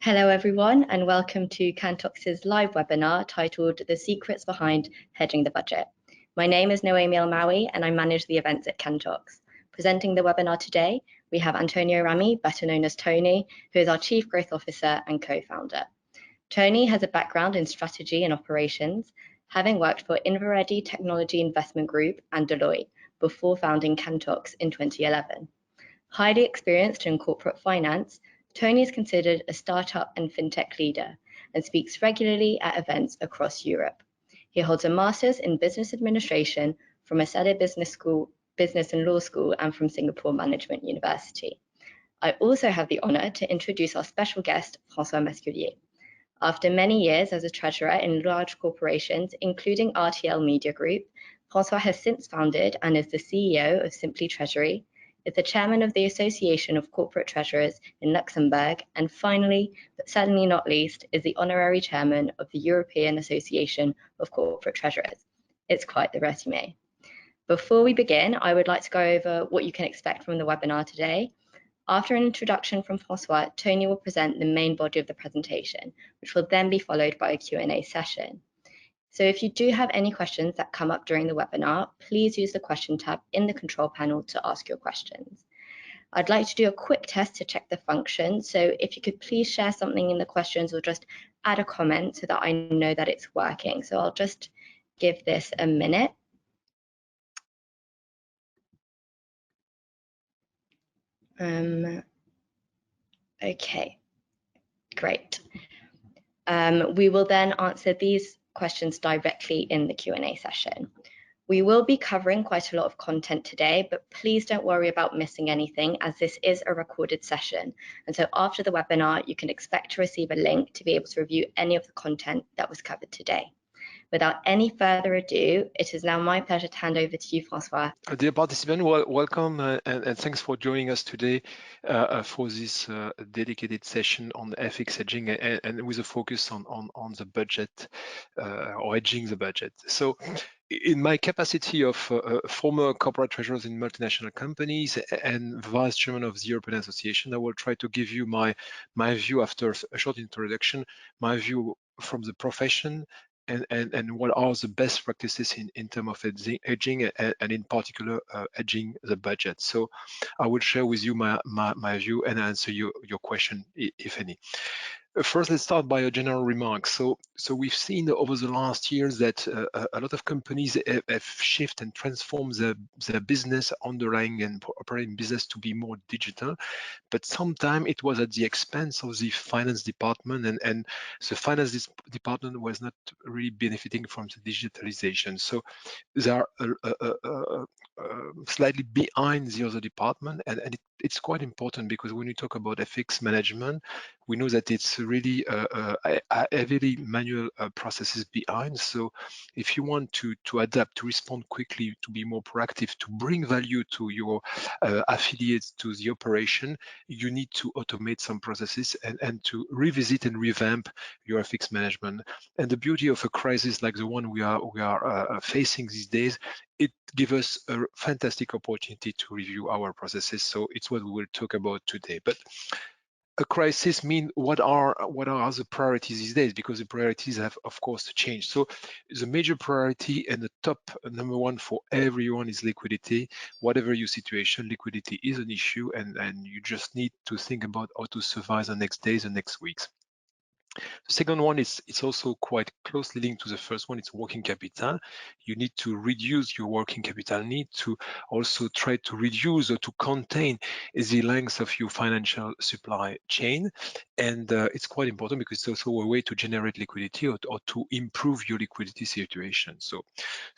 Hello everyone, and welcome to Kantox's live webinar titled The Secrets Behind Hedging the Budget. My name is Noemi Elmawi and I manage the events at Kantox. Presenting the webinar today, we have Antonio Rami, better known as Toni, who is our Chief Growth Officer and co-founder. Toni has a background in strategy and operations, having worked for Inverready Technology Investment Group and Deloitte before founding Kantox in 2011. Highly experienced in corporate finance, Toni is considered a startup and fintech leader and speaks regularly at events across Europe. He holds a master's in business administration from Asada Business and Law School and from Singapore Management University. I also have the honor to introduce our special guest, François Masculier. After many years as a treasurer in large corporations, including RTL Media Group, François has since founded and is the CEO of Simply Treasury, is the chairman of the Association of Corporate Treasurers in Luxembourg, and finally, but certainly not least, is the honorary chairman of the European Association of Corporate Treasurers. It's quite the resume. Before we begin, I would like to go over what you can expect from the webinar today. After an introduction from François, Toni will present the main body of the presentation, which will then be followed by a Q&A session. So if you do have any questions that come up during the webinar, please use the question tab in the control panel to ask your questions. I'd like to do a quick test to check the function. So if you could please share something in the questions or just add a comment so that I know that it's working. So I'll just give this a minute. Okay, great. We will then answer these questions directly in the Q&A session. We will be covering quite a lot of content today, but please don't worry about missing anything as this is a recorded session. And so after the webinar, you can expect to receive a link to be able to review any of the content that was covered today. Without any further ado, it is now my pleasure to hand over to you, François. Dear participants, welcome and thanks for joining us today for this dedicated session on FX hedging and with a focus on the budget or hedging the budget. So in my capacity of former corporate treasurers in multinational companies and vice chairman of the European Association, I will try to give you my view after a short introduction, my view from the profession, and what are the best practices in terms of hedging and in particular hedging the budget. So I will share with you my view and answer your question if any. First, let's start by a general remark. So we've seen over the last years that a lot of companies have shifted and transformed their business, underlying and operating business to be more digital. But sometimes it was at the expense of the finance department, and the finance department was not really benefiting from the digitalization. So they are slightly behind the other department, and it's quite important because when you talk about FX management, we know that it's really heavily manual processes behind. So if you want to adapt, to respond quickly, to be more proactive, to bring value to your affiliates, to the operation, you need to automate some processes and to revisit and revamp your FX management. And the beauty of a crisis like the one we are facing these days, it gives us a fantastic opportunity to review our processes. So it's what we will talk about today. But a crisis means what are the priorities these days, because the priorities have of course changed. So the major priority and the top number one for everyone is liquidity. Whatever your situation, liquidity is an issue, and you just need to think about how to survive the next days and next weeks. The second one is it's also quite closely linked to the first one. It's working capital. You need to reduce your working capital need, to also try to reduce or to contain the length of your financial supply chain. And it's quite important because it's also a way to generate liquidity or to improve your liquidity situation. So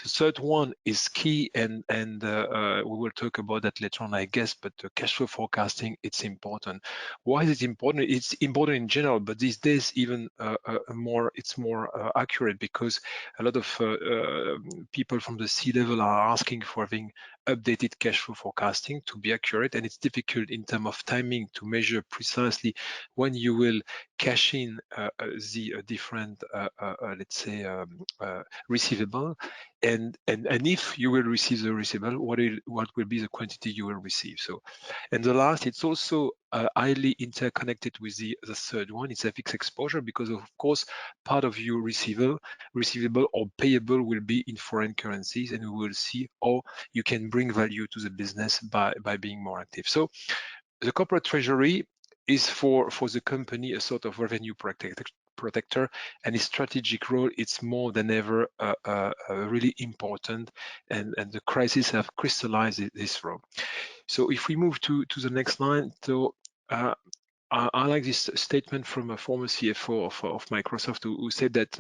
the third one is key, and we will talk about that later on, I guess, but the cash flow forecasting, it's important. Why is it important? It's important in general, but these days even it's more accurate, because a lot of people from the C-level are asking for having updated cash flow forecasting to be accurate, and it's difficult in terms of timing to measure precisely when you will cash in the different, let's say, receivable, and if you will receive the receivable, what will be the quantity you will receive. So, and the last, it's also highly interconnected with the third one. It's FX exposure, because of course part of your receivable or payable will be in foreign currencies, and we will see how you can bring value to the business by being more active. So the corporate treasury is for the company a sort of revenue protector, and its strategic role, it's more than ever really important, and the crisis have crystallized this role. So if we move to the next line, so I like this statement from a former CFO of Microsoft who said that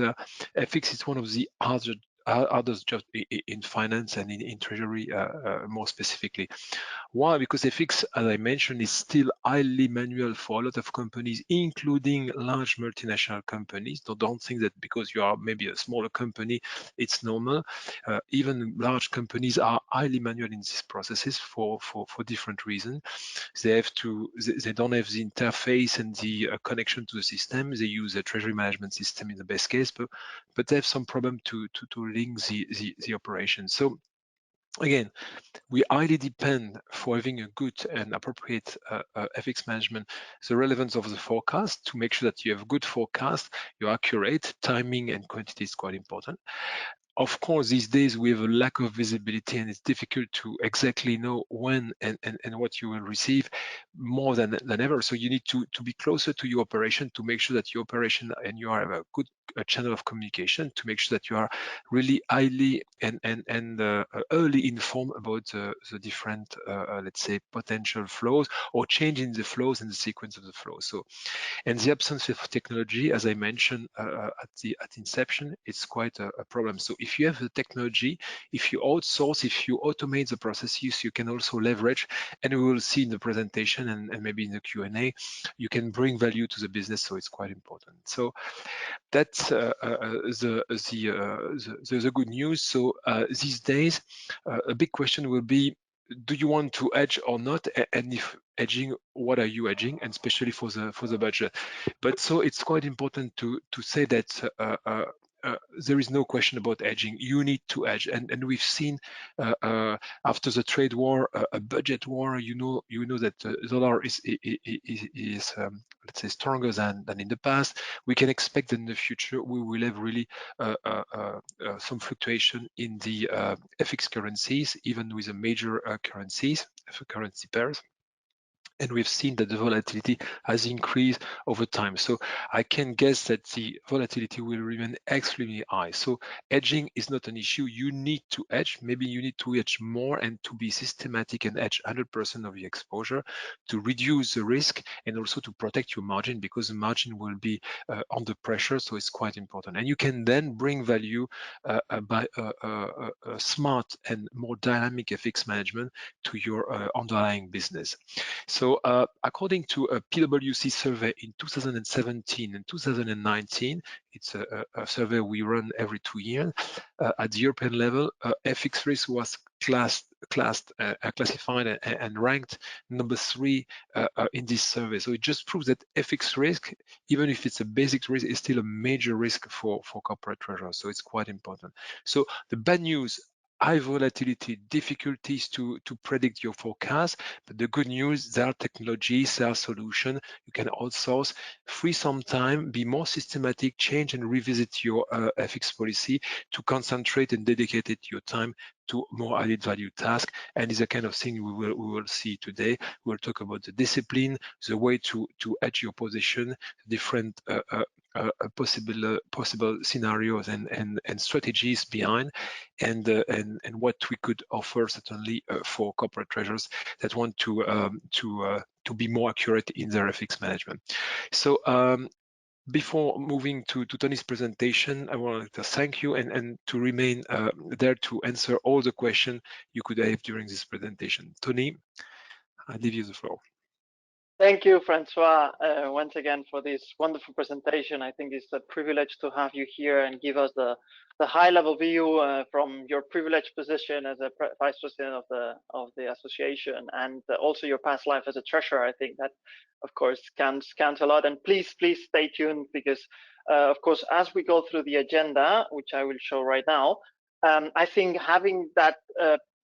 FX is one of the hardest jobs in finance and in treasury more specifically. Why? Because FX, as I mentioned, is still highly manual for a lot of companies, including large multinational companies. So don't think that because you are maybe a smaller company, it's normal. Even large companies are highly manual in these processes for different reasons. They don't have the interface and the connection to the system. They use a treasury management system in the best case, but they have some problem to link the operation. So again, we highly depend for having a good and appropriate FX management, the relevance of the forecast, to make sure that you have good forecast, you're accurate, timing and quantity is quite important. Of course, these days we have a lack of visibility, and it's difficult to exactly know when and what you will receive more than ever. So you need to be closer to your operation, to make sure that your operation and you have a good channel of communication, to make sure that you are really highly and early informed about the different, let's say, potential flows or change in the flows and the sequence of the flows. So, and the absence of technology, as I mentioned at inception, it's quite a problem. So if you have the technology, if you outsource, if you automate the processes, you can also leverage, and we will see in the presentation and maybe in the Q&A, you can bring value to the business. So it's quite important. So that's the good news. So these days, a big question will be, do you want to hedge or not? And if hedging, what are you hedging? And especially for the budget. But so it's quite important to say that there is no question about hedging. You need to hedge, and we've seen after the trade war, a budget war. You know that the dollar is let's say stronger than in the past. We can expect that in the future we will have really some fluctuation in the FX currencies, even with the major currency pairs. And we've seen that the volatility has increased over time. So I can guess that the volatility will remain extremely high. So hedging is not an issue. You need to hedge. Maybe you need to hedge more and to be systematic and hedge 100% of your exposure to reduce the risk and also to protect your margin, because the margin will be under pressure. So it's quite important. And you can then bring value by a smart and more dynamic FX management to your underlying business. So according to a PwC survey in 2017 and 2019, it's a survey we run every 2 years, at the European level, FX risk was classified and ranked number 3 in this survey. So it just proves that FX risk, even if it's a basic risk, is still a major risk for corporate treasurers. So it's quite important. So the bad news: high volatility, difficulties to predict your forecast. But the good news, there are technologies, there are solutions. You can outsource, free some time, be more systematic, change and revisit your FX policy to concentrate and dedicate your time to more added value tasks. And it's a kind of thing we will see today. We'll talk about the discipline, the way to hedge your position, different possible scenarios and strategies behind, and what we could offer certainly for corporate treasurers that want to be more accurate in their FX management. So before moving to Toni's presentation, I want to thank you and to remain there to answer all the questions you could have during this presentation. Toni, I leave you the floor. Thank you, Francois, once again for this wonderful presentation. I think it's a privilege to have you here and give us the high-level view from your privileged position as a vice president of the association, and also your past life as a treasurer. I think that, of course, counts a lot. And please stay tuned, because, of course, as we go through the agenda, which I will show right now, I think having that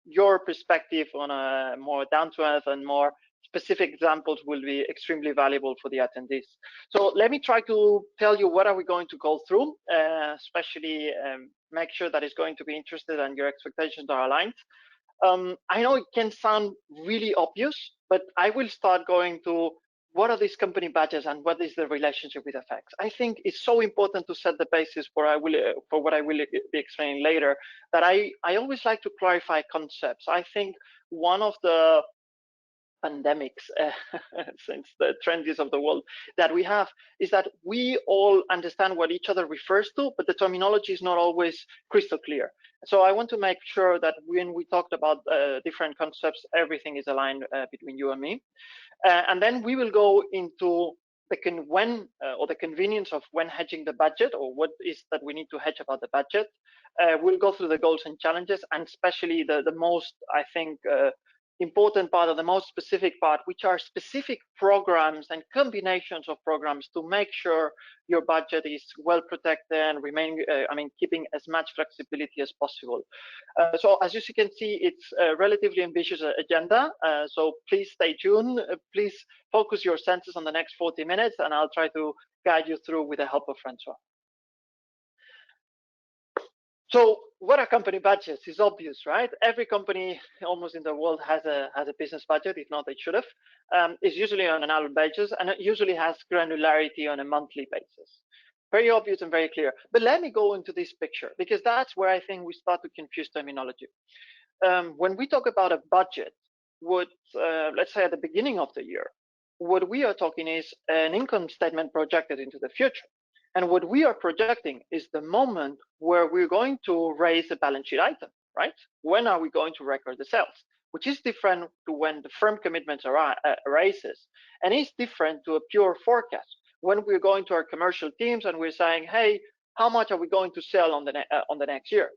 your perspective on a more down-to-earth and more specific examples will be extremely valuable for the attendees. So let me try to tell you what are we going to go through, especially make sure that it's going to be interested and your expectations are aligned. I know it can sound really obvious, but I will start going to what are these company budgets and what is the relationship with FX. I think it's so important to set the basis for what I will be explaining later, that I always like to clarify concepts. I think one of the pandemics since the trendies of the world that we have is that we all understand what each other refers to, but the terminology is not always crystal clear. So I want to make sure that when we talked about different concepts, everything is aligned between you and me. And then we will go into the convenience of when hedging the budget, or what is that we need to hedge about the budget. We'll go through the goals and challenges, and especially the most, I think, important part, or the most specific part, which are specific programs and combinations of programs to make sure your budget is well protected and keeping as much flexibility as possible. So as you can see, it's a relatively ambitious agenda. So please stay tuned. Please focus your senses on the next 40 minutes, and I'll try to guide you through with the help of Francois. So what are company budgets? It's obvious, right? Every company almost in the world has a business budget. If not, they should have. It's usually on an annual basis, and it usually has granularity on a monthly basis. Very obvious and very clear. But let me go into this picture, because that's where I think we start to confuse terminology. When we talk about a budget, let's say at the beginning of the year, what we are talking is an income statement projected into the future. And what we are projecting is the moment where we're going to raise a balance sheet item, right? When are we going to record the sales? Which is different to when the firm commitments arises, and is different to a pure forecast. When we're going to our commercial teams and we're saying, hey, how much are we going to sell on the next year?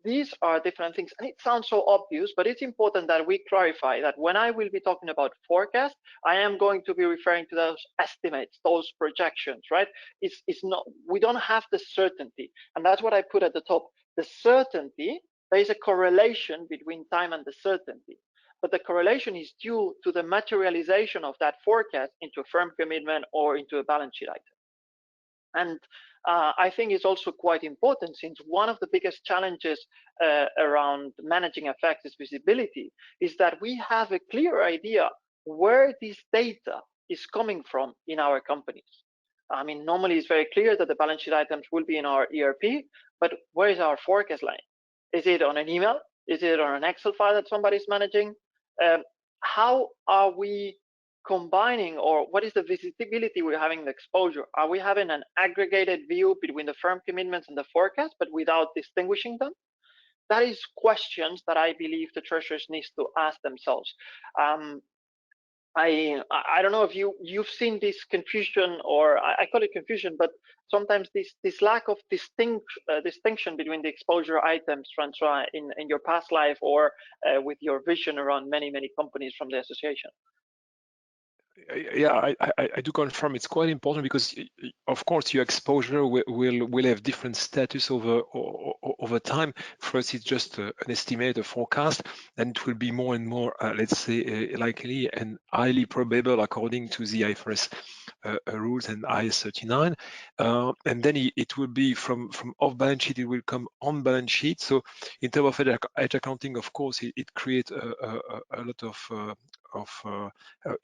These are different things, and it sounds so obvious, but it's important that we clarify that when I will be talking about forecast, I am going to be referring to those estimates, those projections, right? It's not, we don't have the certainty, and that's what I put at the top. The certainty, there is a correlation between time and the certainty, but the correlation is due to the materialization of that forecast into a firm commitment or into a balance sheet item. And I think it's also quite important, since one of the biggest challenges around managing FX is visibility, is that we have a clear idea where this data is coming from in our companies. I mean, normally it's very clear that the balance sheet items will be in our ERP, but where is our forecast line? Is it on an email? Is it on an Excel file that somebody's managing? How are we combining, or what is the visibility we're having, the exposure? Are we having an aggregated view between the firm commitments and the forecast, but without distinguishing them? That is questions that I believe the treasurers need to ask themselves. I don't know if you've seen this confusion, or I call it confusion, but sometimes this lack of distinction between the exposure items, Francois, in your past life, or with your vision around many companies from the association. Yeah, I do confirm it's quite important, because of course your exposure will have different status over time. First, it's just an estimate, a forecast, and it will be more and more, let's say, likely and highly probable according to the IFRS rules and IAS 39. And then it will be from off balance sheet, it will come on balance sheet. So in terms of hedge accounting, of course, it creates a lot of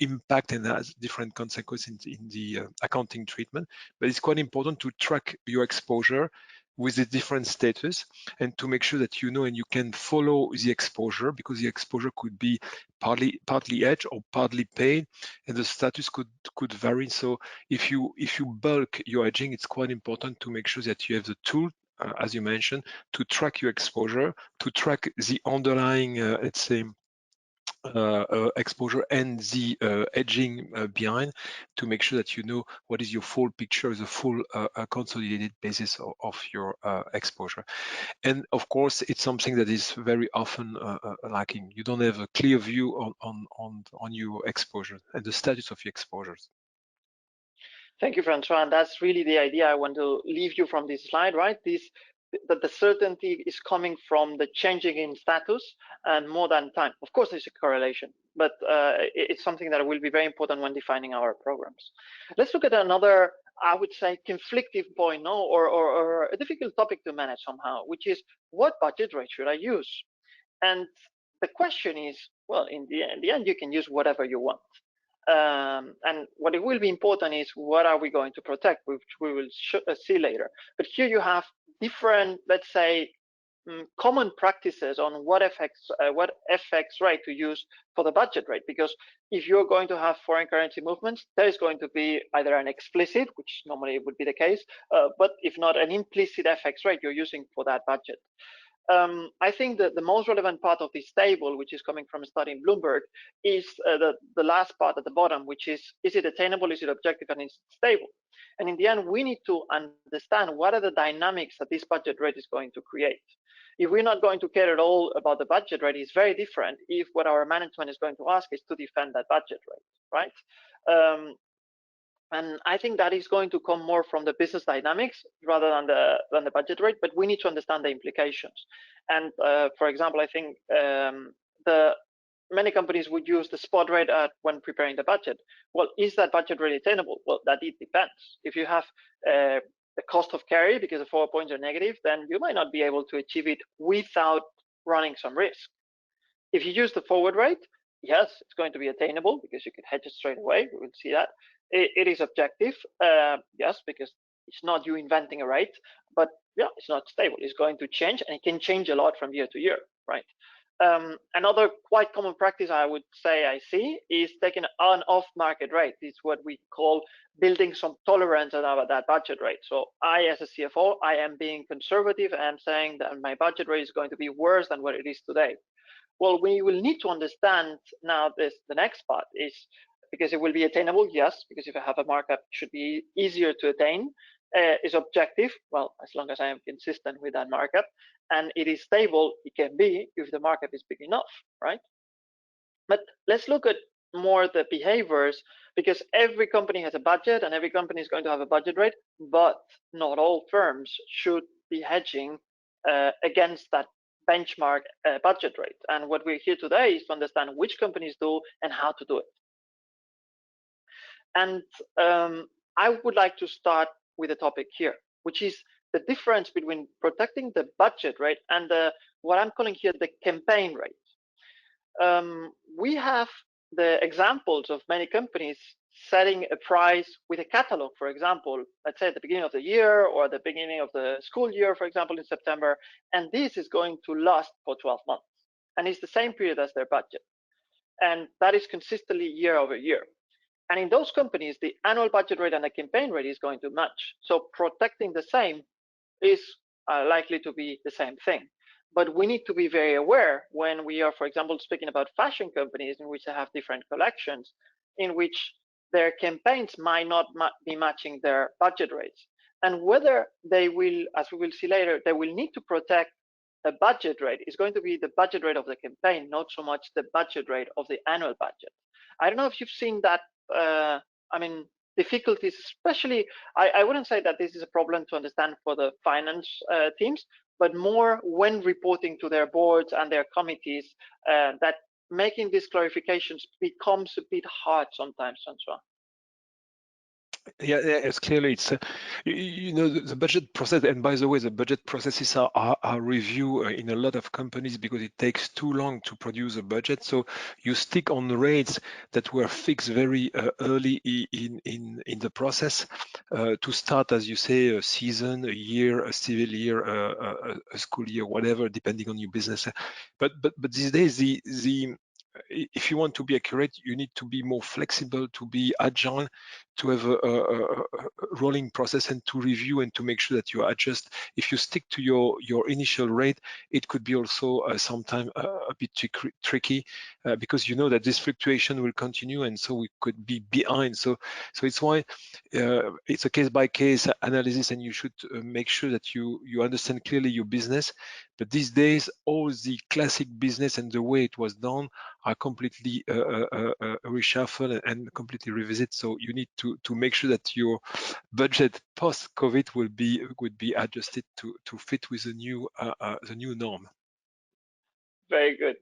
impact and has different consequences in the accounting treatment. But it's quite important to track your exposure with the different status, and to make sure that you know and you can follow the exposure, because the exposure could be partly hedged or partly paid, and the status could vary. So if you bulk your hedging, it's quite important to make sure that you have the tool, as you mentioned, to track your exposure, to track the underlying, let's say, exposure and the hedging behind, to make sure that you know what is your full picture, the full consolidated basis of your exposure. And of course, it's something that is very often lacking. You don't have a clear view on your exposure and the status of your exposures. Thank you, Francois. And that's really the idea I want to leave you from this slide, right? That the certainty is coming from the changing in status and more than time. Of course, there's a correlation, but it's something that will be very important when defining our programs. Let's look at another, I would say, conflictive point, no, or a difficult topic to manage somehow, which is what budget rate should I use? And the question is, well, in the end, you can use whatever you want. And what it will be important is what are we going to protect, which we will see later. But here you have different, let's say, common practices on what FX rate to use for the budget rate. Because if you're going to have foreign currency movements, there is going to be either an explicit, which normally would be the case, but if not, an implicit FX rate you're using for that budget. I think that the most relevant part of this table, which is coming from a study in Bloomberg, is the last part at the bottom, which is it attainable, is it objective, and is it stable? And in the end, we need to understand what are the dynamics that this budget rate is going to create. If we're not going to care at all about the budget rate, it's very different if what our management is going to ask is to defend that budget rate, right? And I think that is going to come more from the business dynamics rather than the budget rate, but we need to understand the implications. And for example, I think many companies would use the spot rate when preparing the budget. Well, is that budget rate attainable? Well, it depends. If you have the cost of carry because the forward points are negative, then you might not be able to achieve it without running some risk. If you use the forward rate, yes, it's going to be attainable because you can hedge it straight away. We will see that. It is objective, yes, because it's not you inventing a rate, but yeah, it's not stable. It's going to change, and it can change a lot from year to year, right? Another quite common practice I would say I see is taking an off-market rate. It's what we call building some tolerance about that budget rate. So I, as a CFO, I am being conservative and I'm saying that my budget rate is going to be worse than what it is today. Well, we will need to understand now the next part is, because it will be attainable, yes, because if I have a markup, it should be easier to attain. Is objective, well, as long as I am consistent with that markup, and it is stable, it can be if the markup is big enough, right? But let's look at more the behaviors, because every company has a budget and every company is going to have a budget rate, but not all firms should be hedging against that benchmark budget rate. And what we're here today is to understand which companies do and how to do it. And I would like to start with a topic here, which is the difference between protecting the budget rate and what I'm calling here the campaign rate. We have the examples of many companies setting a price with a catalog, for example, let's say at the beginning of the year or the beginning of the school year, for example, in September, and this is going to last for 12 months. And it's the same period as their budget. And that is consistently year over year. And in those companies, the annual budget rate and the campaign rate is going to match. So protecting the same is likely to be the same thing. But we need to be very aware when we are, for example, speaking about fashion companies in which they have different collections, in which their campaigns might not be matching their budget rates. And whether they will, as we will see later, they will need to protect a budget rate is going to be the budget rate of the campaign, not so much the budget rate of the annual budget. I don't know if you've seen that, I mean, difficulties, especially, I wouldn't say that this is a problem to understand for the finance teams, but more when reporting to their boards and their committees, that making these clarifications becomes a bit hard sometimes, Francois. Yeah, it's clearly you know, the budget process, and by the way, the budget processes are reviewed in a lot of companies because it takes too long to produce a budget. So you stick on the rates that were fixed very early in the process to start, as you say, a season, a year, a civil year, a school year, whatever, depending on your business. But these days, if you want to be accurate, you need to be more flexible, to be agile, to have a rolling process and to review and to make sure that you adjust. If you stick to your initial rate, it could be also sometimes a bit tricky because you know that this fluctuation will continue, and so we could be behind. So it's why it's a case-by-case analysis, and you should make sure that you understand clearly your business. But these days, all the classic business and the way it was done are completely reshuffled and completely revisited. So you need to make sure that your budget post-COVID would be adjusted to fit with the new norm. Very good.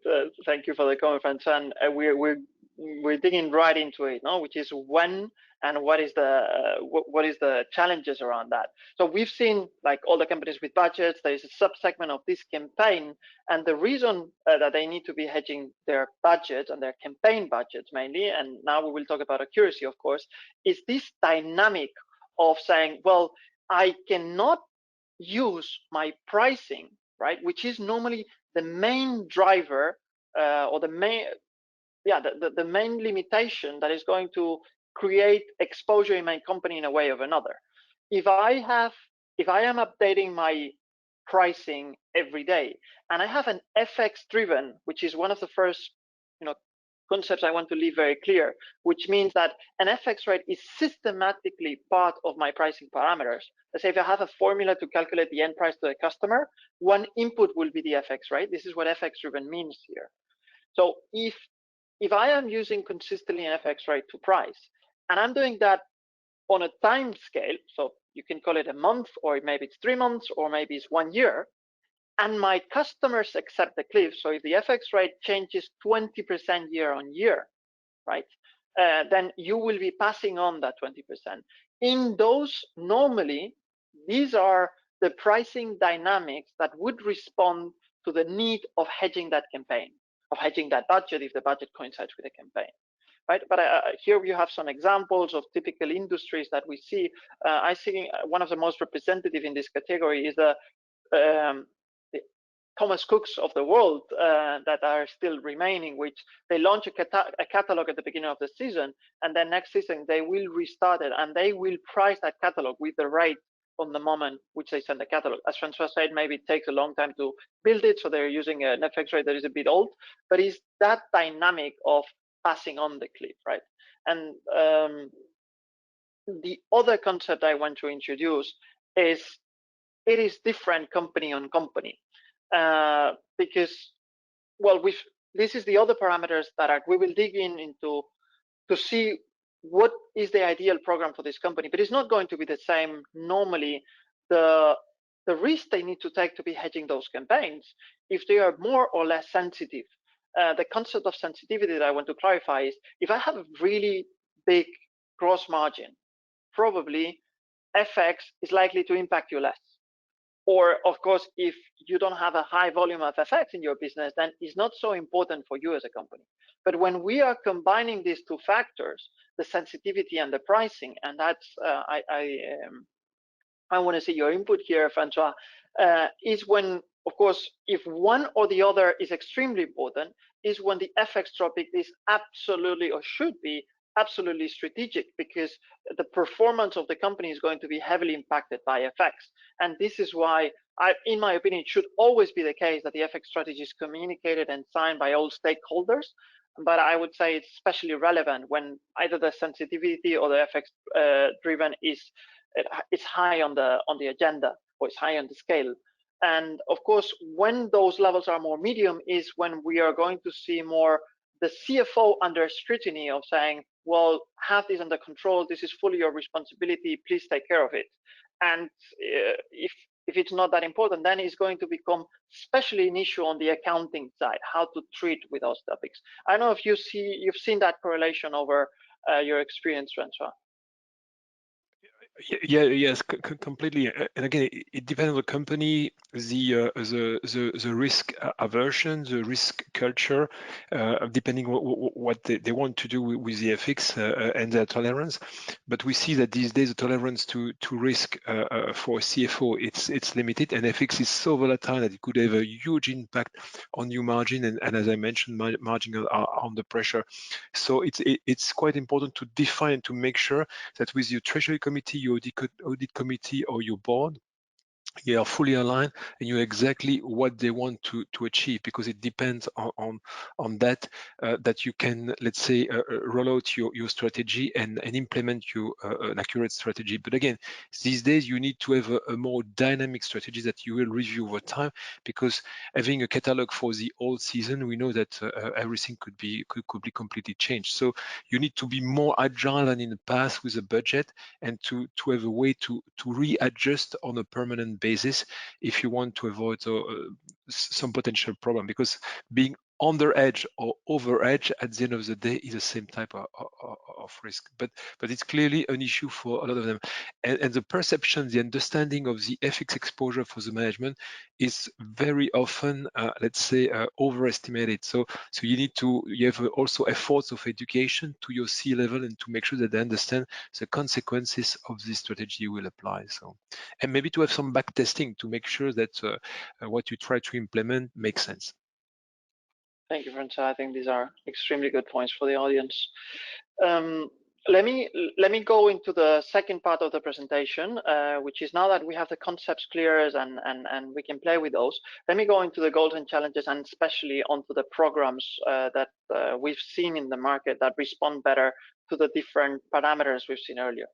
Thank you for the comment, Francois. And we're digging right into it, no? Which is when and what is the challenges around that. So we've seen, like all the companies with budgets, there is a sub-segment of this campaign, and the reason that they need to be hedging their budgets and their campaign budgets mainly, and now we will talk about accuracy, of course, is this dynamic of saying, well, I cannot use my pricing, right, which is normally the main driver or the main limitation that is going to create exposure in my company in a way or another. If I am updating my pricing every day and I have an FX driven, which is one of the first concepts I want to leave very clear, which means that an FX rate is systematically part of my pricing parameters. Let's say if I have a formula to calculate the end price to the customer, one input will be the FX rate. This is what FX driven means here. So if I am using consistently an FX rate to price, and I'm doing that on a time scale, so you can call it a month, or maybe it's 3 months, or maybe it's 1 year, and my customers accept the cliff. So if the FX rate changes 20% year on year, right, then you will be passing on that 20%. In those, normally, these are the pricing dynamics that would respond to the need of hedging that campaign, of hedging that budget if the budget coincides with the campaign. Right, but here you have some examples of typical industries that we see. I see one of the most representative in this category is the Thomas Cooks of the world that are still remaining, which they launch a catalog at the beginning of the season, and then next season they will restart it and they will price that catalog with the rate on the moment which they send the catalog. As Francois said, maybe it takes a long time to build it, so they're using an FX rate that is a bit old, but it's that dynamic of passing on the cliff, right? And the other concept I want to introduce is it is different company on company. Because, well, this is the other parameters that we will dig into to see what is the ideal program for this company, but it's not going to be the same. Normally, the risk they need to take to be hedging those campaigns, if they are more or less sensitive. The concept of sensitivity that I want to clarify is, if I have a really big gross margin, probably FX is likely to impact you less. Or, of course, if you don't have a high volume of FX in your business, then it's not so important for you as a company. But when we are combining these two factors, the sensitivity and the pricing, and that's I want to see your input here, Francois, is when, of course, if one or the other is extremely important, is when the FX topic is absolutely, or should be, absolutely strategic, because the performance of the company is going to be heavily impacted by FX. And this is why, in my opinion, it should always be the case that the FX strategy is communicated and signed by all stakeholders. But I would say it's especially relevant when either the sensitivity or the FX driven is high on the agenda, or it's high on the scale. And of course, when those levels are more medium is when we are going to see more the CFO under scrutiny of saying, well, have this under control, this is fully your responsibility, please take care of it. And if it's not that important, then it's going to become especially an issue on the accounting side, how to treat with those topics. I don't know if you've seen that correlation over your experience, Francois. Yes, completely. And again, it depends on the company, the risk aversion, the risk culture, depending what they want to do with the FX and their tolerance. But we see that these days the tolerance to risk for a CFO it's limited, and FX is so volatile that it could have a huge impact on your margin. And as I mentioned, margin are under pressure. So it's quite important to define, to make sure that with your treasury committee, your audit committee, or your board, you are fully aligned and you know exactly what they want to achieve, because it depends on that that you can, let's say, roll out your strategy and implement your an accurate strategy. But again, these days you need to have a more dynamic strategy that you will review over time, because having a catalog for the old season, we know that everything could be completely changed. So you need to be more agile than in the past with a budget, and to have a way to readjust on a permanent basis if you want to avoid some potential problem, because being under edge or over edge at the end of the day is the same type of risk. But it's clearly an issue for a lot of them, and the perception, the understanding of the FX exposure for the management is very often let's say overestimated. So you have also efforts of education to your C level, and to make sure that they understand the consequences of this strategy you will apply. So, and maybe to have some back testing to make sure that what you try to implement makes sense. Thank you, Francois. I think these are extremely good points for the audience. Let me go into the second part of the presentation, which is, now that we have the concepts clear and we can play with those, let me go into the goals and challenges, and especially onto the programs that we've seen in the market that respond better to the different parameters we've seen earlier.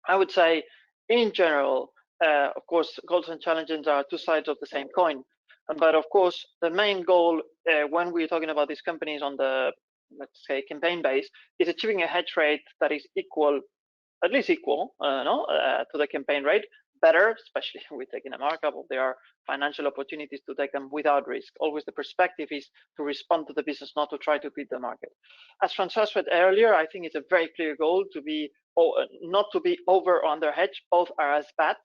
I would say, in general, of course, goals and challenges are two sides of the same coin. But of course, the main goal when we're talking about these companies on the, let's say, campaign base, is achieving a hedge rate that is equal, at least equal, to the campaign rate. Better, especially with taking a markup, if there are financial opportunities to take them without risk. Always the perspective is to respond to the business, not to try to beat the market. As Francois said earlier, I think it's a very clear goal to be, not to be over or under hedge. Both are as bad,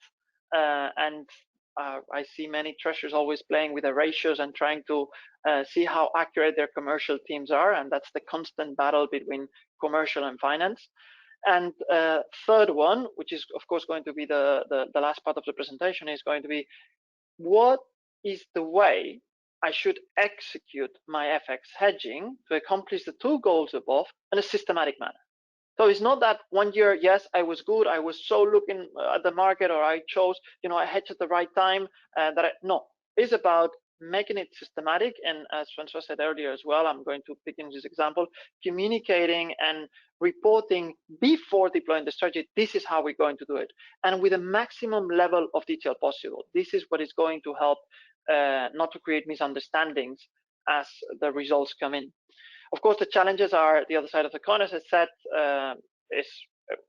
and I see many treasurers always playing with the ratios and trying to see how accurate their commercial teams are, and that's the constant battle between commercial and finance. And third one, which is of course going to be the last part of the presentation, is going to be, what is the way I should execute my FX hedging to accomplish the two goals above in a systematic manner. So it's not that one year, yes, I was good, I was so looking at the market, or I chose, I hedged at the right time. No, it's about making it systematic. And as Francois said earlier as well, I'm going to pick in this example, communicating and reporting before deploying the strategy. This is how we're going to do it, and with a maximum level of detail possible. This is what is going to help not to create misunderstandings as the results come in. Of course, the challenges are the other side of the coin, as I said, is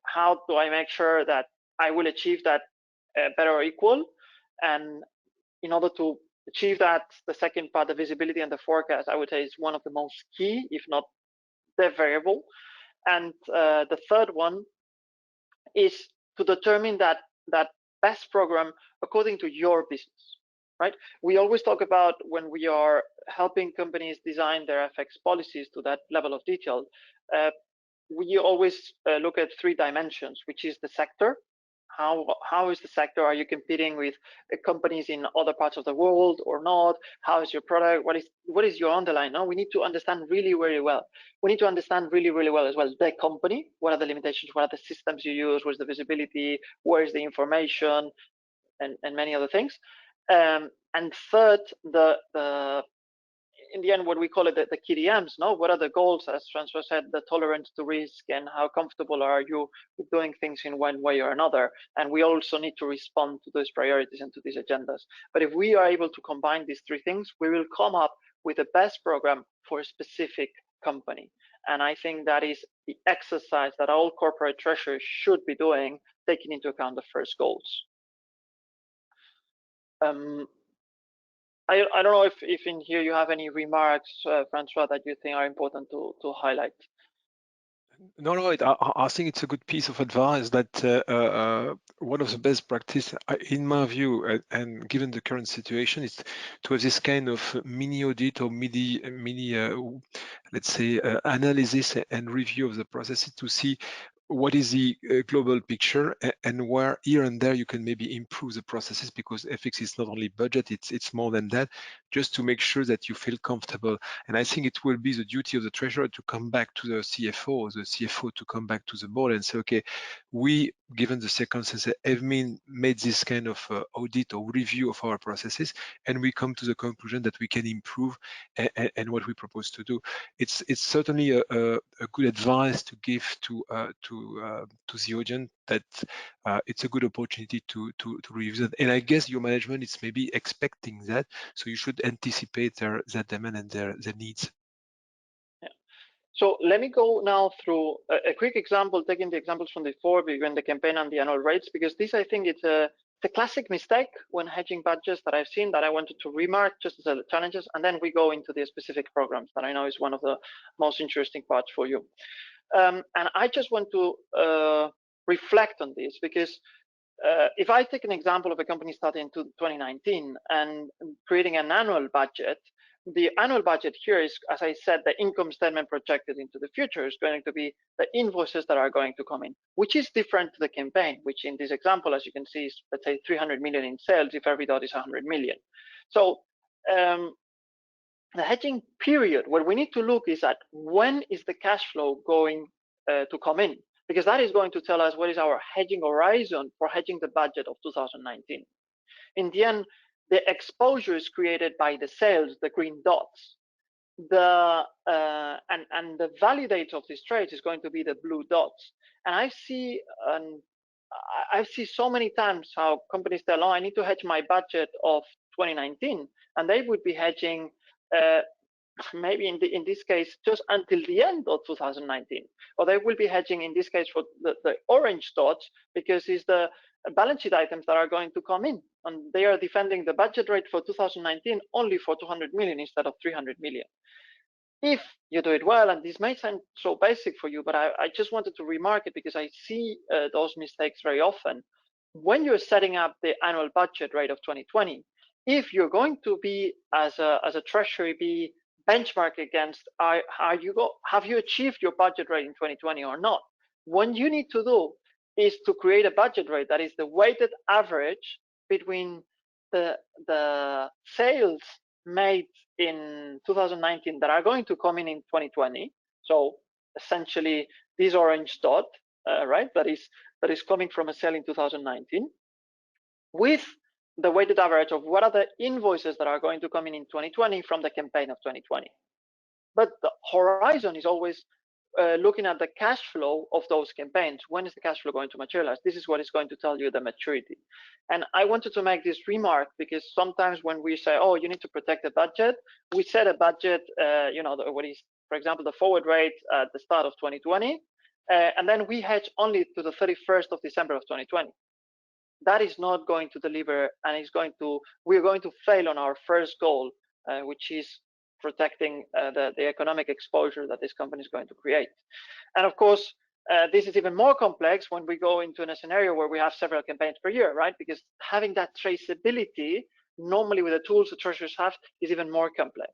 how do I make sure that I will achieve that better or equal? And in order to achieve that, the second part, the visibility and the forecast, I would say, is one of the most key, if not the variable. And the third one is to determine that best program according to your business, right? We always talk about, when we are helping companies design their FX policies to that level of detail, we always look at three dimensions, which is the sector. How is the sector? Are you competing with companies in other parts of the world or not? How is your product? What is your underlying? No, we need to understand really, really well. We need to understand really, really well as well the company. What are the limitations? What are the systems you use? Where's the visibility? Where is the information? And many other things. And third, in the end, what we call it, the KDMs, no? What are the goals, as Francois said, the tolerance to risk, and how comfortable are you with doing things in one way or another? And we also need to respond to those priorities and to these agendas. But if we are able to combine these three things, we will come up with the best program for a specific company. And I think that is the exercise that all corporate treasurers should be doing, taking into account the first goals. I don't know if in here you have any remarks, Francois, that you think are important to highlight. No, I think it's a good piece of advice that one of the best practice, in my view, and given the current situation, is to have this kind of mini audit or mini let's say, analysis and review of the processes to see what is the global picture and where here and there you can maybe improve the processes, because FX is not only budget, it's more than that, just to make sure that you feel comfortable. And I think it will be the duty of the treasurer to come back to the CFO to come back to the board and say, okay, we, given the circumstances, have made this kind of audit or review of our processes, and we come to the conclusion that we can improve and what we propose to do. It's certainly a good advice to give to the audience, that it's a good opportunity to review that. And I guess your management is maybe expecting that, so you should anticipate their demand and their needs. Yeah. So let me go now through a quick example, taking the examples from before, between the campaign and the annual rates, because this, I think, it's a classic mistake when hedging budgets that I've seen, that I wanted to remark just as challenges, and then we go into the specific programs that I know is one of the most interesting parts for you. And I just want to reflect on this, because if I take an example of a company starting in 2019 and creating an annual budget, the annual budget here is, as I said, the income statement projected into the future is going to be the invoices that are going to come in, which is different to the campaign, which in this example, as you can see, is, let's say, 300 million in sales if every dot is 100 million. So the hedging period, what we need to look is at when is the cash flow going to come in, because that is going to tell us what is our hedging horizon for hedging the budget of 2019. In the end, the exposure is created by the sales, the green dots. And the validator of these trades is going to be the blue dots. And I see so many times how companies tell, oh, I need to hedge my budget of 2019, and they would be hedging maybe in this case just until the end of 2019, or they will be hedging in this case for the orange dots, because it's the balance sheet items that are going to come in, and they are defending the budget rate for 2019 only for 200 million instead of 300 million. If you do it well, and this may sound so basic for you, but I just wanted to remark it because I see those mistakes very often. When you're setting up the annual budget rate of 2020, if you're going to be as a treasury be benchmark against, have you achieved your budget rate in 2020 or not? What you need to do is to create a budget rate that is the weighted average between the sales made in 2019 that are going to come in 2020. So essentially this orange dot, right, that is coming from a sale in 2019, with the weighted average of what are the invoices that are going to come in 2020 from the campaign of 2020. But the horizon is always looking at the cash flow of those campaigns. When is the cash flow going to materialize? This is what is going to tell you the maturity. And I wanted to make this remark because sometimes when we say, oh, you need to protect the budget, we set a budget, what is, for example, the forward rate at the start of 2020, and then we hedge only to the 31st of December of 2020. That is not going to deliver, and we're going to fail on our first goal, which is protecting the economic exposure that this company is going to create. And of course, this is even more complex when we go into a scenario where we have several campaigns per year, right? Because having that traceability, normally with the tools the treasurers have, is even more complex.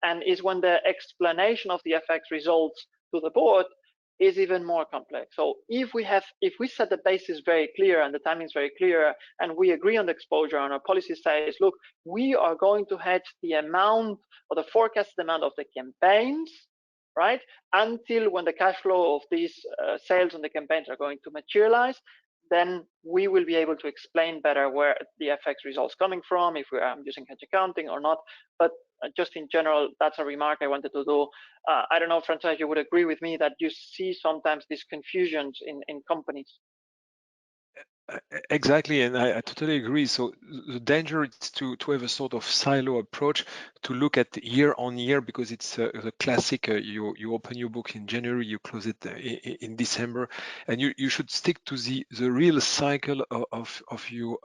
And is when the explanation of the FX results to the board is even more complex. So if we set the basis very clear and the timing is very clear, and we agree on the exposure, and our policy says, look, we are going to hedge the amount or the forecasted amount of the campaigns, right, until when the cash flow of these sales on the campaigns are going to materialize, then we will be able to explain better where the FX results coming from, if we are using hedge accounting or not. But just in general, that's a remark I wanted to do. I don't know, Francesc, you would agree with me that you see sometimes these confusions in companies. Exactly, and I totally agree. So the danger is to have a sort of silo approach, to look at year on year, because it's the classic. You open your book in January, you close it in December, and you should stick to the real cycle of your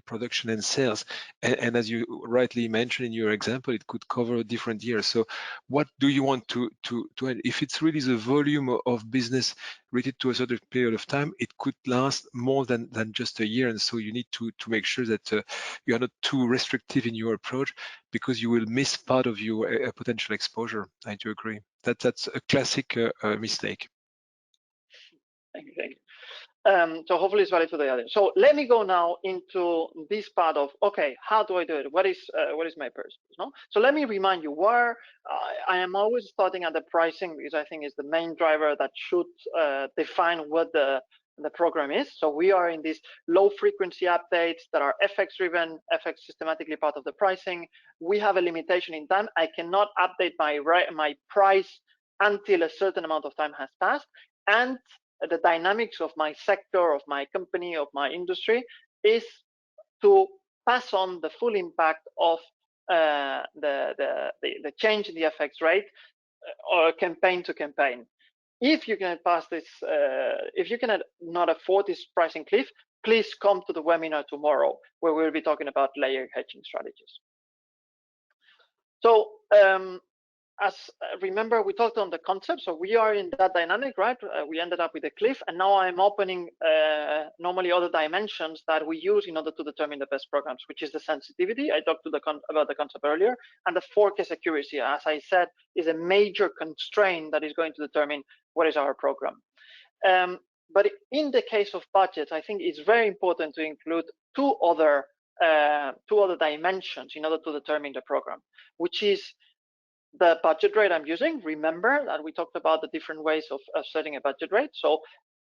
production and sales. And as you rightly mentioned in your example, it could cover different years. So what do you want to if it's really the volume of business rated to a certain period of time, it could last more than just a year. And so you need to make sure that you are not too restrictive in your approach, because you will miss part of your potential exposure. I do agree. That's a classic mistake. Thank you. So hopefully it's valid for the audience. So let me go now into this part of, okay, how do I do it? What is my purpose? No? So let me remind you where I am always starting at the pricing, because I think it's the main driver that should define what the program is. So we are in these low frequency updates that are FX driven, FX systematically part of the pricing. We have a limitation in time. I cannot update my price until a certain amount of time has passed. And the dynamics of my sector, of my company, of my industry is to pass on the full impact of the change in the FX rate or campaign to campaign. If you can pass this, if you cannot not afford this pricing cliff, please come to the webinar tomorrow, where we'll be talking about layer hedging strategies. So as remember, we talked on the concept. So we are in that dynamic, right? We ended up with a cliff, and now I'm opening normally other dimensions that we use in order to determine the best programs, which is the sensitivity. I talked about the concept earlier, and the forecast accuracy, as I said, is a major constraint that is going to determine what is our program. But in the case of budgets, I think it's very important to include two other dimensions in order to determine the program, which is the budget rate I'm using. Remember that we talked about the different ways of setting a budget rate. So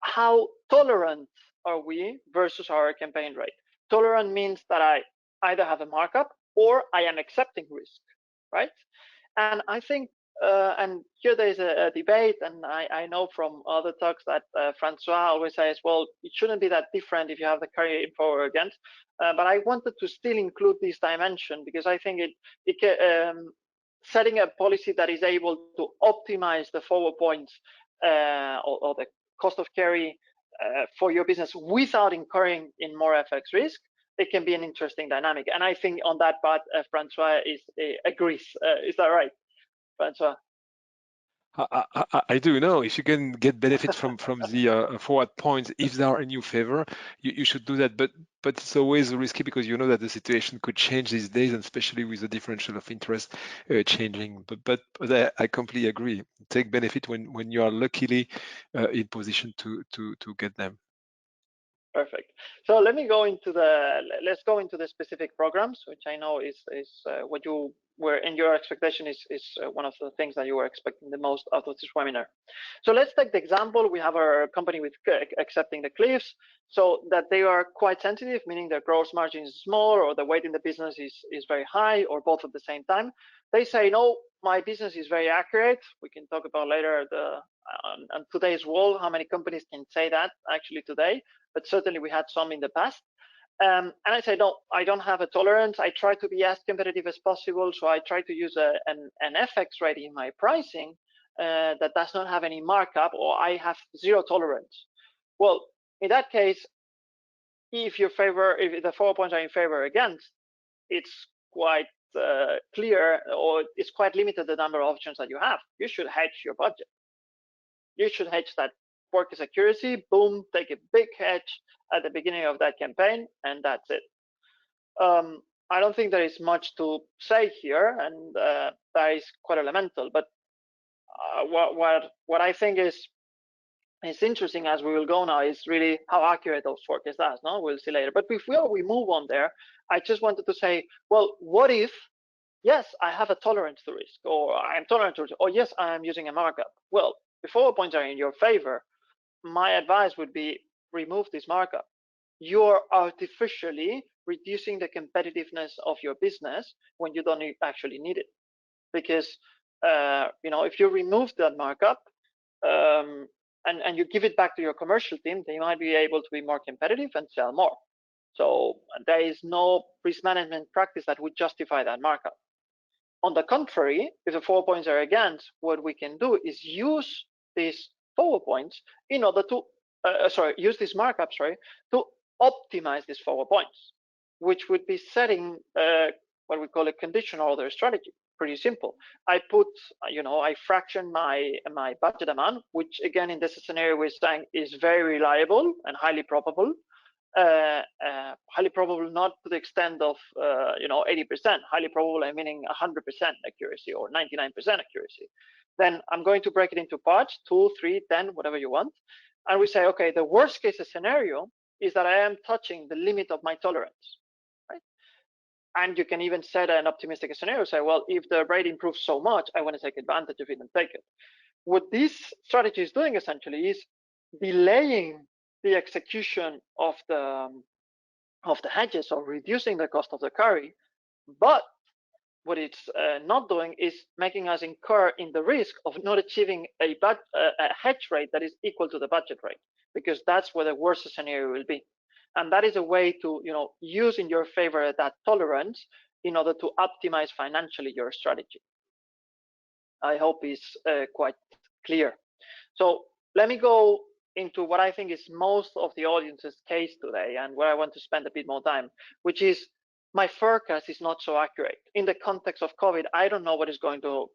how tolerant are we versus our campaign rate? Tolerant means that I either have a markup or I am accepting risk, right? And I think, and here there is a debate, and I know from other talks that Francois always says, well, it shouldn't be that different if you have the carry in for or against. But I wanted to still include this dimension, because I think setting a policy that is able to optimize the forward points or the cost of carry for your business without incurring in more FX risk, it can be an interesting dynamic. And I think on that part, Francois agrees. Is that right, Francois? I do know, if you can get benefit from the forward points, if they are in your favor, you should do that. But it's always risky, because you know that the situation could change these days, and especially with the differential of interest changing. But I completely agree. Take benefit when you are luckily in position to get them. Perfect. So let's go into the specific programs, which I know is what you were in your expectation is one of the things that you were expecting the most out of this webinar. So let's take the example. We have our company with accepting the cliffs, so that they are quite sensitive, meaning their gross margin is small, or the weight in the business is very high, or both at the same time. They say, no, my business is very accurate. We can talk about later on today's world how many companies can say that actually today, but certainly we had some in the past. And I say, no, I don't have a tolerance. I try to be as competitive as possible. So I try to use an FX rate in my pricing that does not have any markup, or I have zero tolerance. Well, in that case, if the 4 points are in favor against, it's quite clear, or it's quite limited the number of options that you have. You should hedge your budget. You should hedge that forecast accuracy. Boom, take a big hedge at the beginning of that campaign, and that's it. I don't think there is much to say here, and that is quite elemental. But what I think is interesting, as we will go now, is really how accurate those forecasts are. No, we'll see later. But before we move on there, I just wanted to say, well, what if, yes, I have a tolerance to risk, or I'm tolerant to risk, or yes, I am using a markup. Well, before points are in your favor, my advice would be remove this markup. You're artificially reducing the competitiveness of your business when you don't actually need it. Because if you remove that markup, and you give it back to your commercial team, they might be able to be more competitive and sell more. So there is no risk management practice that would justify that markup. On the contrary, if the forward points are against, what we can do is use these forward points in order to, use these markups, to optimize these forward points, which would be setting what we call a conditional order strategy. Pretty simple. I put, I fraction my budget amount, which again in this scenario we're saying is very reliable and highly probable. Highly probable not to the extent of 80%. Highly probable, I'm meaning 100% accuracy or 99% accuracy. Then I'm going to break it into parts, 2, 3, 10, whatever you want, and we say, okay, the worst case scenario is that I am touching the limit of my tolerance, right? And you can even set an optimistic scenario, say, well, if the rate improves so much, I want to take advantage of it and take it. What this strategy is doing essentially is delaying the execution of the hedges or reducing the cost of the carry, but what it's not doing is making us incur in the risk of not achieving a hedge rate that is equal to the budget rate, because that's where the worst scenario will be. And that is a way to use in your favor that tolerance in order to optimize financially your strategy. I hope it's quite clear. So let me go into what I think is most of the audience's case today and where I want to spend a bit more time, which is my forecast is not so accurate. In the context of COVID, I don't know what is going to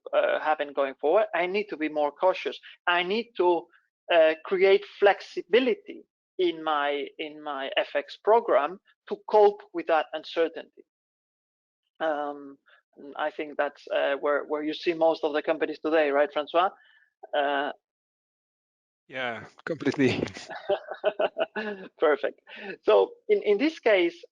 happen going forward. I need to be more cautious. I need to create flexibility in my FX program to cope with that uncertainty. I think that's where you see most of the companies today, right, Francois? Yeah, completely. Perfect. So in this case,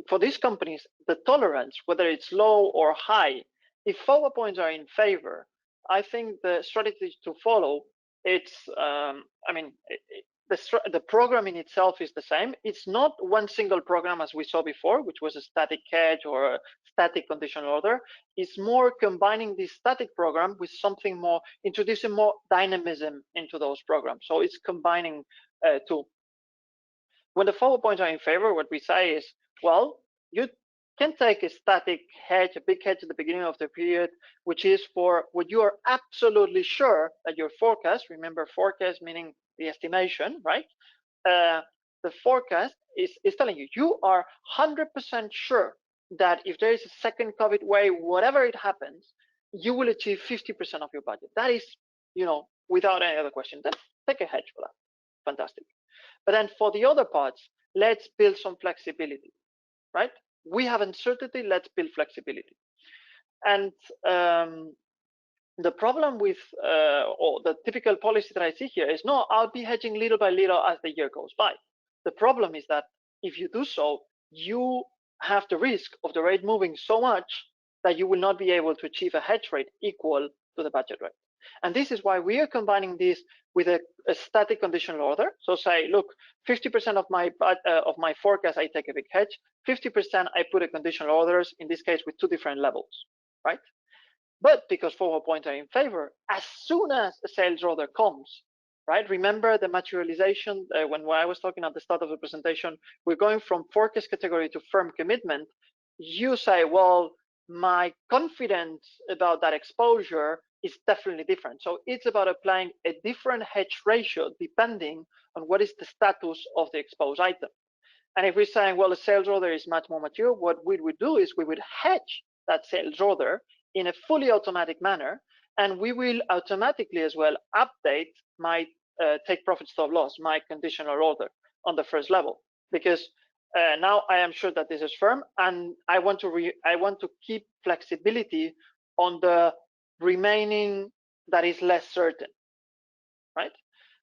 for these companies, the tolerance, whether it's low or high, if forward points are in favor, I think the strategy to follow, it's, the program in itself is the same. It's not one single program as we saw before, which was a static hedge or a static conditional order. It's more combining this static program with something more, introducing more dynamism into those programs. So it's combining two. When the forward points are in favor, what we say is, well, you can take a static hedge, a big hedge at the beginning of the period, which is for what you are absolutely sure that your forecast, remember forecast meaning the estimation, right? The forecast is telling you, you are 100% sure that if there is a second COVID wave, whatever it happens, you will achieve 50% of your budget. That is, without any other question, then take a hedge for that. Fantastic. But then for the other parts, let's build some flexibility, right? We have uncertainty, let's build flexibility. And the problem with, or the typical policy that I see here is, no, I'll be hedging little by little as the year goes by. The problem is that if you do so, you have the risk of the rate moving so much that you will not be able to achieve a hedge rate equal to the budget rate. And this is why we are combining this with a static conditional order. So say, look, 50% of my forecast, I take a big hedge, 50% I put a conditional orders, in this case with two different levels, right? But because forward points are in favor, as soon as a sales order comes, right? Remember the materialization, when I was talking at the start of the presentation, we're going from forecast category to firm commitment. You say, well, my confidence about that exposure is definitely different. So it's about applying a different hedge ratio depending on what is the status of the exposed item. And if we're saying, well, a sales order is much more mature, what we would do is we would hedge that sales order in a fully automatic manner, and we will automatically as well update my take profit stop loss, my conditional order on the first level, because now I am sure that this is firm, and I want to keep flexibility on the remaining that is less certain, right?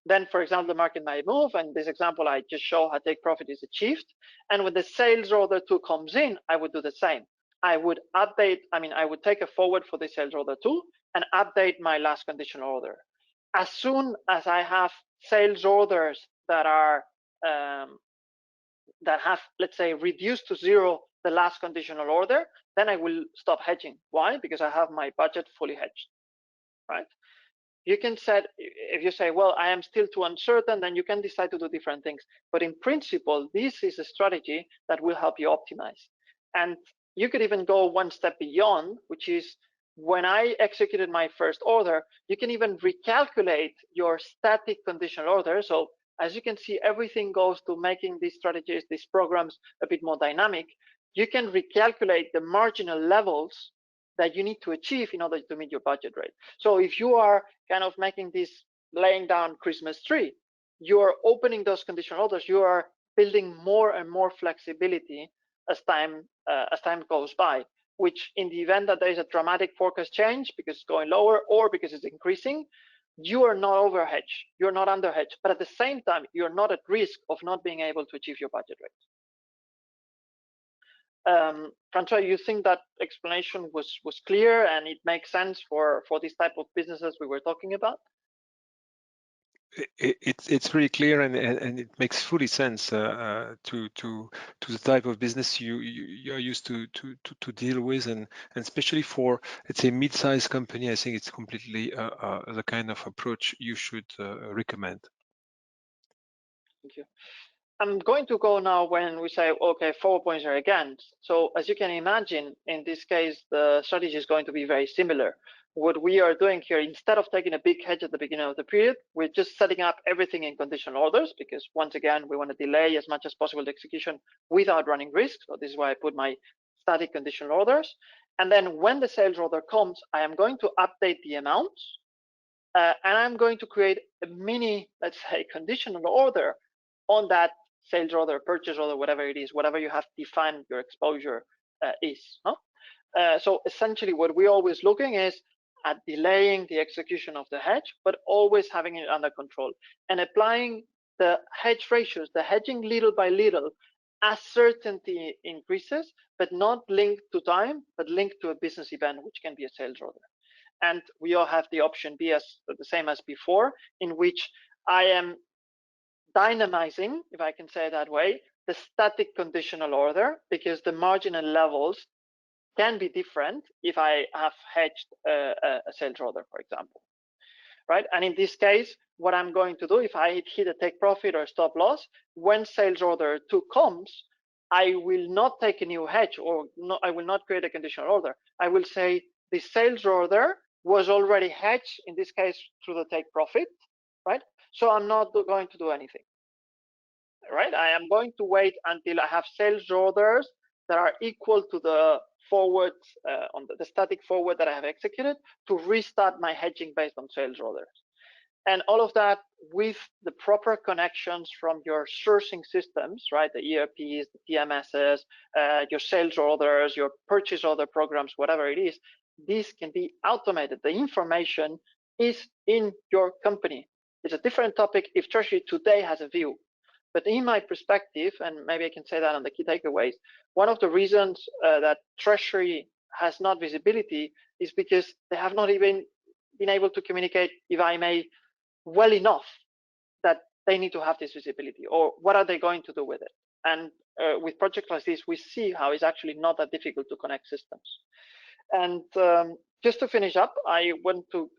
Then, for example, the market might move, and this example I just show how take profit is achieved. And when the sales order 2 comes in, I would do the same. I would update, I would take a forward for the sales order 2 and update my last conditional order. As soon as I have sales orders that are that have, let's say, reduced to 0 the last conditional order, then I will stop hedging. Why? Because I have my budget fully hedged, right? You can set, if you say, well, I am still too uncertain, then you can decide to do different things. But in principle, this is a strategy that will help you optimize. And you could even go one step beyond, which is when I executed my first order, you can even recalculate your static conditional order. So as you can see, everything goes to making these strategies, these programs a bit more dynamic. You can recalculate the marginal levels that you need to achieve in order to meet your budget rate. So if you are kind of making this laying down Christmas tree, you are opening those conditional orders, you are building more and more flexibility as time goes by, which in the event that there is a dramatic forecast change because it's going lower or because it's increasing, you are not overhedged, you're not underhedged, but at the same time, you're not at risk of not being able to achieve your budget rate. Francois, you think that explanation was clear and it makes sense for this type of businesses we were talking about? It's very clear and it makes fully sense to the type of business you are used to deal with, and especially for, let's say, mid-sized company. I think it's completely the kind of approach you should recommend. Thank you. I'm going to go now when we say, okay, 4 points are against. So as you can imagine, in this case, the strategy is going to be very similar. What we are doing here, instead of taking a big hedge at the beginning of the period, we're just setting up everything in conditional orders, because once again, we want to delay as much as possible the execution without running risk. So this is why I put my static conditional orders. And then when the sales order comes, I am going to update the amounts, and I'm going to create a mini, let's say, conditional order on that sales order, purchase order, whatever it is, whatever you have defined your exposure is. No? So essentially what we're always looking is at delaying the execution of the hedge, but always having it under control and applying the hedge ratios, the hedging little by little as certainty increases, but not linked to time, but linked to a business event, which can be a sales order. And we all have the option B as the same as before, in which I am dynamizing, if I can say it that way, the static conditional order, because the marginal levels can be different if I have hedged a sales order, for example, right? And in this case, what I'm going to do, if I hit a take profit or stop loss, when sales order 2 comes, I will not take a new hedge, or no, I will not create a conditional order. I will say the sales order was already hedged, in this case, through the take profit, right? So I'm not going to do anything, right? I am going to wait until I have sales orders that are equal to the forward, on the static forward that I have executed, to restart my hedging based on sales orders. And all of that with the proper connections from your sourcing systems, right? The ERPs, the TMSs, your sales orders, your purchase order programs, whatever it is, this can be automated. The information is in your company. It's a different topic if Treasury today has a view. But in my perspective, and maybe I can say that on the key takeaways, one of the reasons that Treasury has not visibility is because they have not even been able to communicate, if I may, well enough that they need to have this visibility, or what are they going to do with it? And with projects like this, we see how it's actually not that difficult to connect systems. And just to finish up, I want to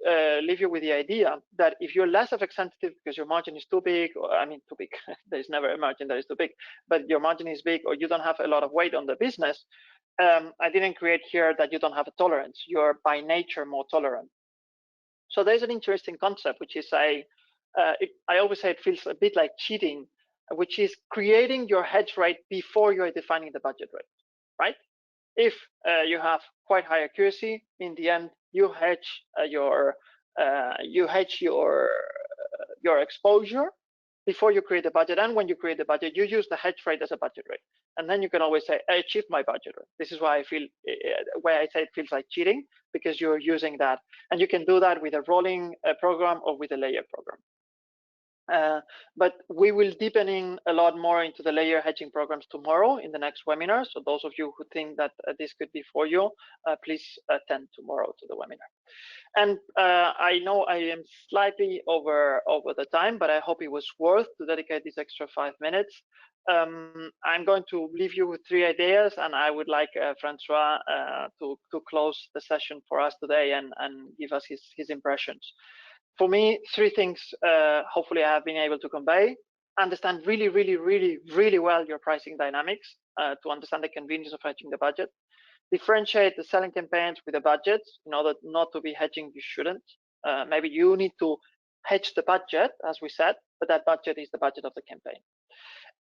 leave you with the idea that if you're less FX sensitive because your margin is too big, or I mean too big, there's never a margin that is too big, but your margin is big, or you don't have a lot of weight on the business, I didn't create here that you don't have a tolerance. You're by nature more tolerant. So there's an interesting concept, which is I always say it feels a bit like cheating, which is creating your hedge rate before you're defining the budget rate, right? If you have quite high accuracy, in the end you hedge your exposure before you create the budget, and when you create the budget, you use the hedge rate as a budget rate, and then you can always say, I achieved my budget rate. This is why I feel why I say it feels like cheating, because you're using that, and you can do that with a rolling program or with a layer program. But we will deepening a lot more into the layer hedging programs tomorrow in the next webinar. So those of you who think that this could be for you, please attend tomorrow to the webinar. And I know I am slightly over the time, but I hope it was worth to dedicate this extra 5 minutes. I'm going to leave you with 3 ideas, and I would like Francois to close the session for us today and give us his impressions. for me, three things hopefully I have been able to convey. Understand really well your pricing dynamics to understand the convenience of hedging the budget. Differentiate the selling campaigns with the budgets. In order not to be hedging, you shouldn't. Maybe you need to hedge the budget, as we said, but that budget is the budget of the campaign.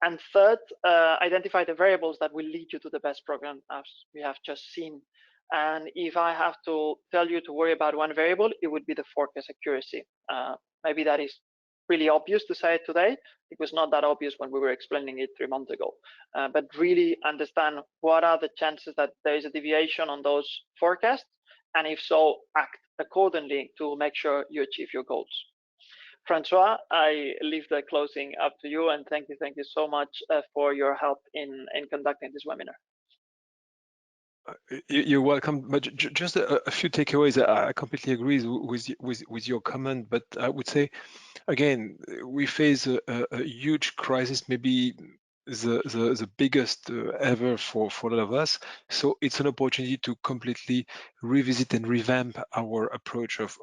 And third, identify the variables that will lead you to the best program, as we have just seen. And if I have to tell you to worry about one variable, it would be the forecast accuracy. Maybe that is really obvious to say it today. It was not that obvious when we were explaining it 3 months ago. But really understand what are the chances that there is a deviation on those forecasts, and if so, act accordingly to make sure you achieve your goals. Francois, I leave the closing up to you, and thank you so much for your help in conducting this webinar. You're welcome. But just a few takeaways. I completely agree with your comment, but I would say, again, we face a huge crisis, maybe the biggest ever for a lot of us. So it's an opportunity to completely revisit and revamp our approach of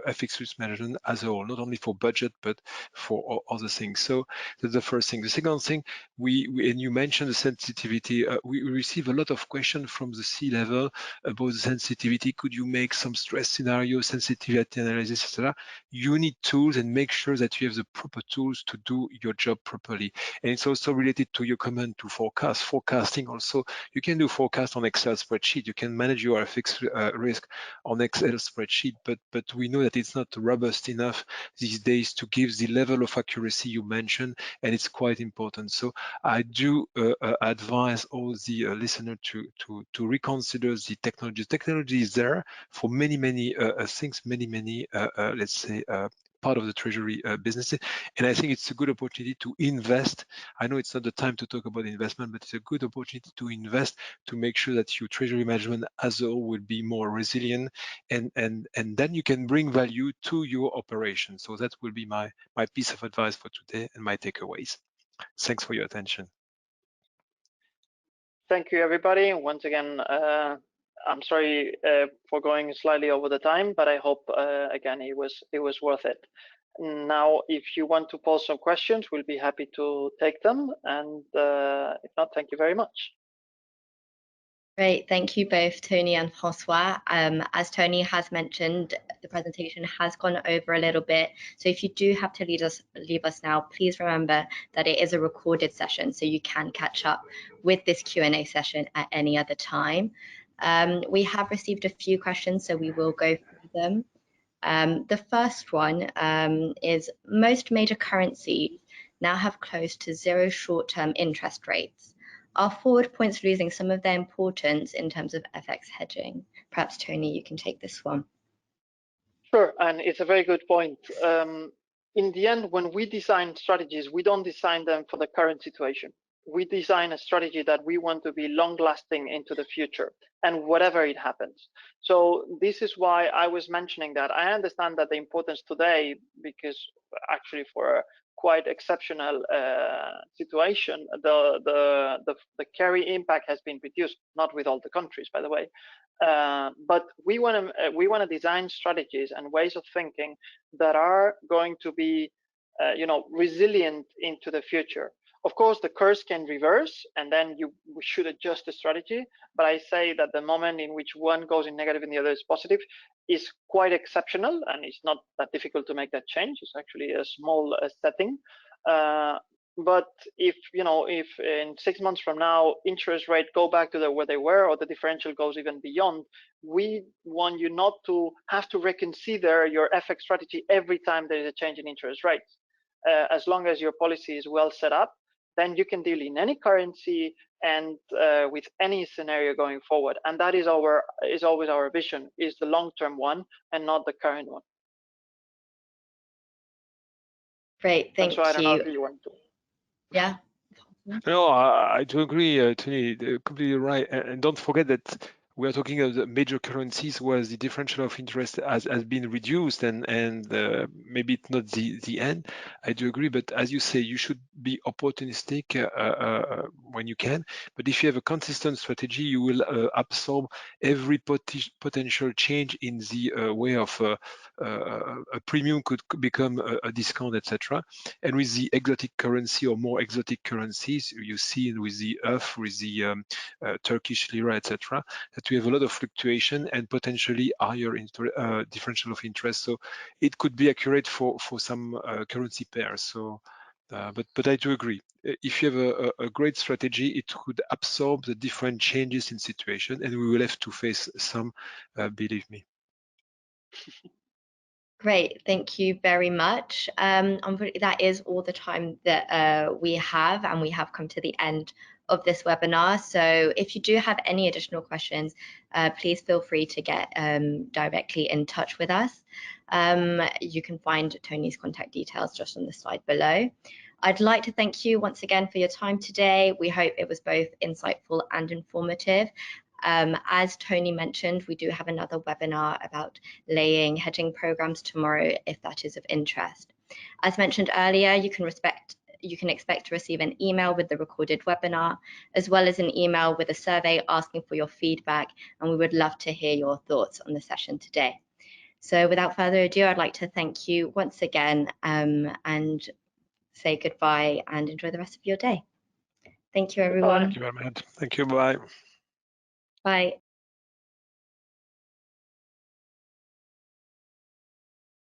FX risk management as a whole, not only for budget but for other things. So that's the first thing. The second thing, we and you mentioned the sensitivity. We receive a lot of questions from the C-level about the sensitivity. Could you make some stress scenario, sensitivity analysis, etc.? You need tools, and make sure that you have the proper tools to do your job properly. And it's also related to your comment to forecasting. Also, you can do forecast on Excel spreadsheet. You can manage your FX risk on Excel spreadsheet, but we know that it's not robust enough these days to give the level of accuracy you mentioned, and it's quite important. So I do advise all the listeners to reconsider the technology. Technology is there for many things, many let's say part of the treasury businesses, and I think it's a good opportunity to invest. I know it's not the time to talk about investment, but it's a good opportunity to invest to make sure that your treasury management as a whole will be more resilient, and then you can bring value to your operation. So that will be my piece of advice for today and my takeaways. Thanks for your attention. Thank you, everybody. Once again, I'm sorry for going slightly over the time, but I hope again it was worth it. Now, if you want to pose some questions, we'll be happy to take them. And if not, thank you very much. Great, thank you both, Toni and Francois. As Toni has mentioned, the presentation has gone over a little bit. So if you do have to leave us now, please remember that it is a recorded session, so you can catch up with this Q&A session at any other time. We have received a few questions, so we will go through them. The first one is, most major currencies now have close to zero short-term interest rates. Are forward points losing some of their importance in terms of FX hedging? Perhaps, Toni, you can take this one. Sure, and it's a very good point. In the end, when we design strategies, we don't design them for the current situation. We design a strategy that we want to be long-lasting into the future, and whatever it happens. So this is why I was mentioning that. I understand that the importance today, because actually for a quite exceptional situation, the carry impact has been reduced, not with all the countries, by the way. But we want to design strategies and ways of thinking that are going to be, resilient into the future. Of course, the curves can reverse, and then we should adjust the strategy. But I say that the moment in which one goes in negative and the other is positive is quite exceptional, and it's not that difficult to make that change. It's actually a small setting. But if in 6 months from now interest rates go back to where they were, or the differential goes even beyond, we want you not to have to reconsider your FX strategy every time there is a change in interest rates. As long as your policy is well set up, then you can deal in any currency and with any scenario going forward. And that is always our vision, is the long-term one and not the current one. Great, thank you. I don't know if you want to. Yeah. No, I do agree, Toni, completely right. And don't forget that we are talking of the major currencies where the differential of interest has been reduced, and maybe it's not the end. I do agree, but as you say, you should be opportunistic when you can. But if you have a consistent strategy, you will absorb every potential change in the way of a premium could become a discount, etc. And with the exotic currency or more exotic currencies, you see with the UF, with the Turkish lira, etc., that we have a lot of fluctuation and potentially higher differential of interest. So it could be accurate for some currency pairs. So, but I do agree. If you have a great strategy, it could absorb the different changes in situation, and we will have to face some, believe me. Great, thank you very much. That is all the time that we have, and we have come to the end of this webinar. So if you do have any additional questions, please feel free to get directly in touch with us. You can find Toni's contact details just on the slide below. I'd like to thank you once again for your time today. We hope it was both insightful and informative. As Toni mentioned, we do have another webinar about laying hedging programs tomorrow if that is of interest. As mentioned earlier, you can expect to receive an email with the recorded webinar, as well as an email with a survey asking for your feedback, and we would love to hear your thoughts on the session today. So without further ado, I'd like to thank you once again and say goodbye and enjoy the rest of your day. Thank you, everyone. Thank you very much. Thank you. Bye. Bye.